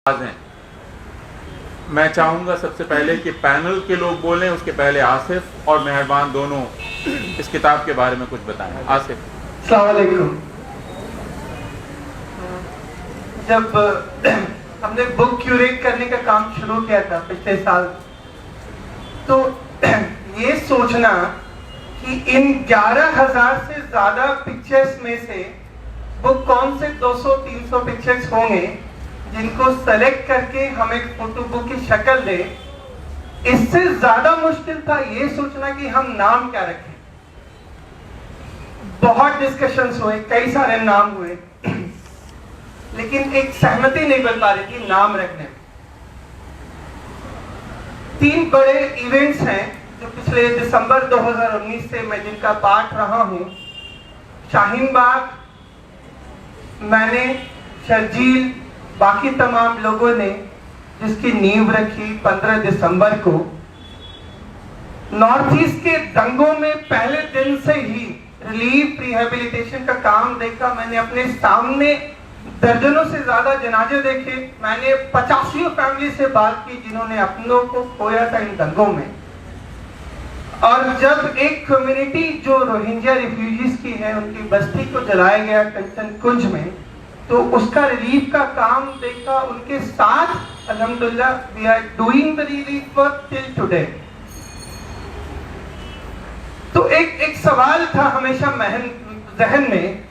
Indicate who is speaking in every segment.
Speaker 1: हैं। मैं चाहूँगा सबसे पहले कि पैनल के लोग बोलें, उसके पहले आसिफ और मेहरबान दोनों इस किताब के बारे में कुछ बताएं। आसिफ।
Speaker 2: अस्सलाम वालेकुम। जब हमने बुक क्यूरेट करने का काम शुरू किया था पिछले साल, तो ये सोचना कि इन 11,000 से ज्यादा पिक्चर्स में से वो कौन से 200-300 पिक्चर्स होंगे जिनको सेलेक्ट करके हम एक फोटो बुक की शक्ल दे, इससे ज्यादा मुश्किल था ये सोचना कि हम नाम क्या रखें। बहुत डिस्कशंस हुए, कई सारे नाम हुए, लेकिन एक सहमति नहीं बन पा रही थी नाम रखने में। 3 बड़े इवेंट्स हैं जो पिछले दिसंबर 2019 से मैं जिनका पार्ट रहा हूं। शाहीन बाग, मैंने, शर्जील, बाकी तमाम लोगों ने जिसकी नींव रखी 15 दिसंबर को। नॉर्थ ईस्ट के दंगों में पहले दिन से ही रिलीफ रिहेबिलिटेशन का काम देखा। मैंने अपने सामने दर्जनों से ज्यादा जनाजे देखे। मैंने 85 फैमिली से बात की जिन्होंने अपनों को खोया था इन दंगों में। और जब एक कम्युनिटी जो रोहिंग्या रिफ्यूजीज की है, उनकी बस्ती को जलाया गया कंचनकुंज में, तो उसका रिलीफ का काम देखा उनके साथ। अल्हम्दुलिल्लाह we are doing the relief work till today. तो एक सवाल था हमेशा जहन में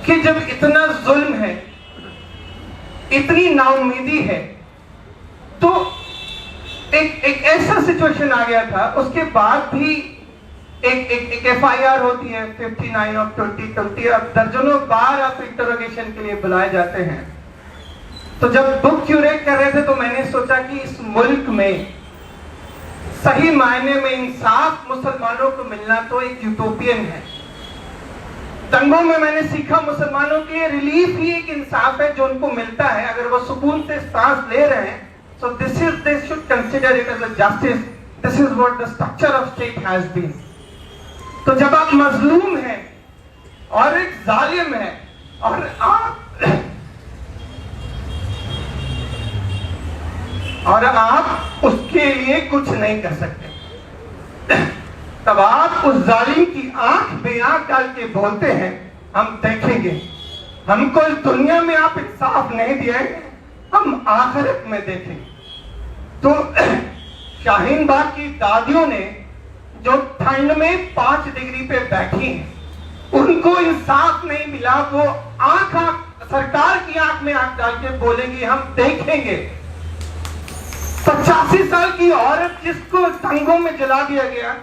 Speaker 2: कि जब इतना जुल्म है, इतनी नाउम्मीदी है, तो एक ऐसा सिचुएशन आ गया था। उसके बाद भी एक FIR होती है 59 ऑफ 2020। अब दर्जनों बार आप इंटरोगेशन के लिए बुलाए जाते हैं। तो जब बुक क्यूरेट कर रहे थे तो मैंने सोचा कि इस मुल्क में सही मायने में इंसाफ मुसलमानों को मिलना तो एक यूटोपियन है। दंगों में मैंने सीखा मुसलमानों के लिए रिलीफ ही एक इंसाफ है जो उनको मिलता है अगर वो सुकून से सांस ले रहे हैं। So they should consider it as a justice. This is what the structure of state has been. तो जब आप मजलूम हैं और एक जालिम है और आप उसके लिए कुछ नहीं कर सकते, तब आप उस जालिम की आंख में आंख डाल के बोलते हैं हम देखेंगे, हमको इस दुनिया में आप इंसाफ नहीं दिए, हम आखिरत में देखेंगे। तो शाहीन बाग की दादियों ने जो ठंड में 5 डिग्री पे बैठी हैं, उनको इंसाफ नहीं मिला। वो सरकार की आंख में आंख डाल के बोलेंगी हम देखेंगे। 85 साल की औरत जिसको दंगों में जला दिया गया,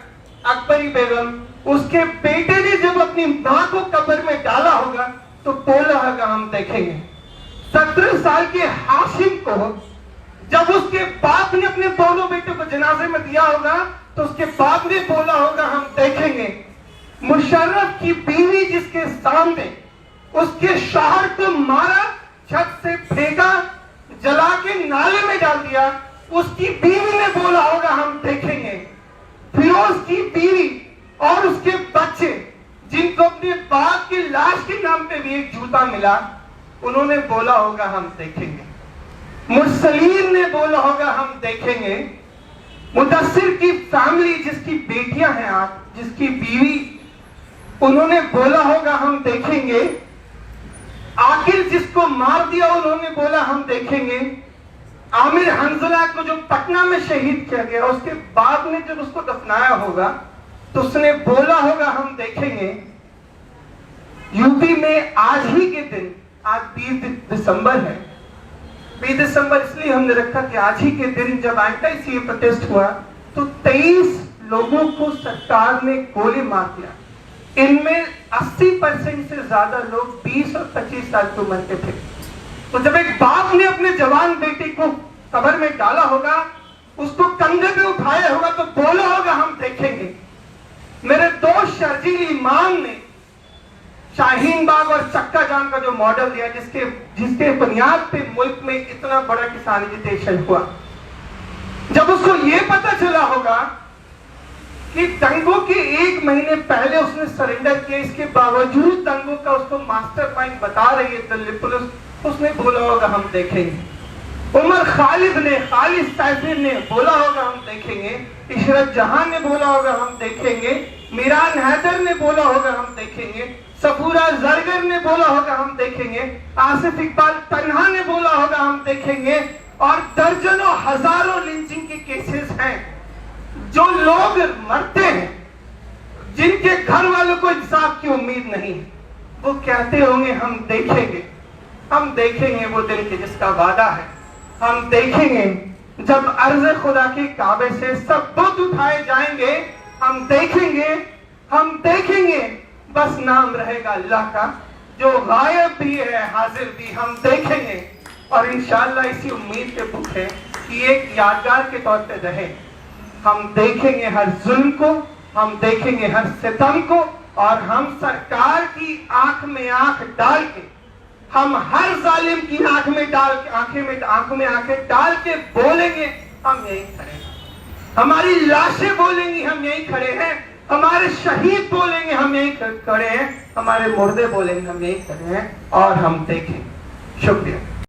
Speaker 2: अकबरी बेगम, उसके बेटे ने जब अपनी मां को कब्र में डाला होगा तो बोला होगा हम देखेंगे। 17 साल के हाशिम को जब उसके बाप ने अपने दोनों बेटों को जनाजे में दिया होगा तो उसके बाप ने बोला होगा हम देखेंगे। मुशर्रफ की बीवी जिसके सामने उसके शौहर को मारा, छत से फेंका, जला के नाले में डाल दिया, उसकी बीवी ने बोला होगा हम देखेंगे। फिरोज की बीवी और उसके बच्चे जिनको अपने बाप की लाश के नाम पे भी एक जूता मिला, उन्होंने बोला होगा हम देखेंगे। मुरसलीन ने बोला होगा हम देखेंगे। मुदस्सिर की फैमिली जिसकी बेटियां हैं आप, जिसकी बीवी, उन्होंने बोला होगा हम देखेंगे। आकिल जिसको मार दिया, उन्होंने बोला हम देखेंगे। आमिर हंजला को जो पटना में शहीद किया गया, उसके बाप ने जब उसको दफनाया होगा तो उसने बोला होगा हम देखेंगे। यूपी में आज ही के दिन, आज 20 दिसंबर है, 20 दिसंबर इसलिए हमने रखा कि आज ही के दिन जब एंटी-सीए प्रोटेस्ट हुआ तो 23 लोगों को सरकार ने गोली मार दिया। इनमें 80% से ज्यादा लोग 20 और 25 साल की उम्र के थे। तो जब एक बाप ने अपने जवान बेटी को कब्र में डाला होगा, उसको कंधे पे उठाया होगा तो बोला होगा हम देखेंगे। मेरे दोस्त शर्जील इमाम ने शाहीन बाग और चक्का जाम का जो मॉडल दिया, जिसके बुनियाद पे मुल्क में इतना बड़ा किसान एजिटेशन हुआ। जब उसको ये पता चला होगा कि दंगों के 1 महीने पहले उसने सरेंडर किया, इसके बावजूद दंगों का उसको मास्टरमाइंड बता रही है दिल्ली पुलिस, उसने बोला होगा हम देखेंगे। उमर खालिद सैफिर ने बोला होगा हम देखेंगे। इशरत जहां ने बोला होगा हम देखेंगे। मीरान हैदर ने बोला होगा हम देखेंगे। सफूरा जरगर ने बोला होगा हम देखेंगे। आसिफ इकबाल तन्हा ने बोला होगा हम देखेंगे। और दर्जनों हजारों लिंचिंग के केसेस हैं। जो लोग मरते हैं, जिनके घर वालों को इंसाफ की उम्मीद नहीं है, वो कहते होंगे हम देखेंगे वो दिन के जिसका वादा है। हम देखेंगे जब अर्ज़ खुदा के काबे से सब बुत उठाए जाएंगे। हम देखेंगे बस नाम रहेगा अल्लाह का, जो गायब भी है हाजिर भी। हम देखेंगे और इंशाअल्लाह इसी उम्मीद के भूखे कि एक यादगार के तौर पे रहे। हम देखेंगे हर जुल्म को, हम देखेंगे हर सितम को, और हम सरकार की आंख में आंख डाल के, हम हर जालिम की आंखों में आंखें डाल के बोलेंगे हम यही खड़े हैं। हमारी लाशें बोलेंगी हम यही खड़े हैं। हमारे शहीद बोलेंगे हम यही खड़े हैं। हमारे मुर्दे बोलेंगे हम यही खड़े हैं। और हम देखें। शुक्रिया।